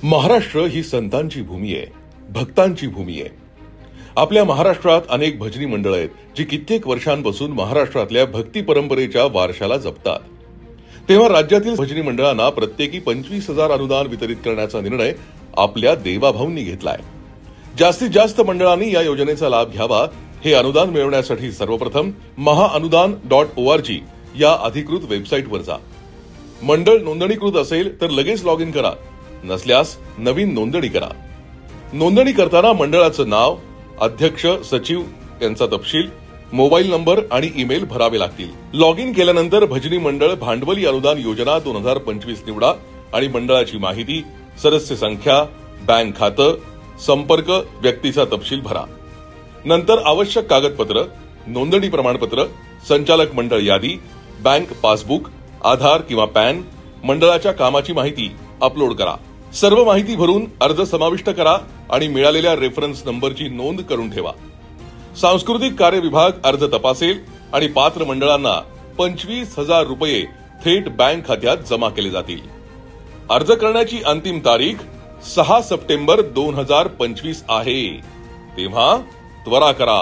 महाराष्ट्र ही संतांची भूमी आहे, भक्तांची भूमी आहे। आपल्या महाराष्ट्रात अनेक भजनी मंडळ आहेत जी कित्येक वर्षांपासून महाराष्ट्रातल्या भक्ती परंपरेच्या वारशाला जपतात। तेव्हा राज्यातील भजनी मंडळांना प्रत्येकी 25,000 अनुदान वितरित करण्याचा निर्णय आपल्या देवाभाऊंनी घेतलाय। जास्तीत जास्त मंडळांनी या योजनेचा लाभ घ्यावा। हे अनुदान मिळवण्यासाठी सर्वप्रथम mahaAnudan.org या अधिकृत वेबसाईटवर जा। मंडळ नोंदणीकृत असेल तर लगेच लॉग इन करा, नसल्यास नवीन नोंदणी करा। नोंदणी करताना मंडळाचं नाव, अध्यक्ष, सचिव यांचा तपशील, मोबाईल नंबर आणि ईमेल भरावे लागतील। लॉग इन केल्यानंतर भजनी मंडळ भांडवली अनुदान योजना 2025 निवडा आणि मंडळाची माहिती, सदस्य संख्या, बँक खातं, संपर्क, व्यक्तीचा तपशील भरा। नंतर आवश्यक कागदपत्र, नोंदणी प्रमाणपत्र, संचालक मंडळ यादी, बँक पासबुक, आधार किंवा पॅन, मंडळाच्या कामाची माहिती अपलोड करा। सर्व माहिती भरून अर्ज समाविष्ट करा आणि मिळालेल्या रेफरन्स नंबरची नोंद करून ठेवा। सांस्कृतिक कार्य विभाग अर्ज तपासेल आणि पात्र मंडळांना 25,000 रुपये थेट बँक खात्यात जमा केले जातील। अर्ज करण्याची अंतिम तारीख 6 सप्टेंबर 2025 आहे, तेव्हा त्वरा करा।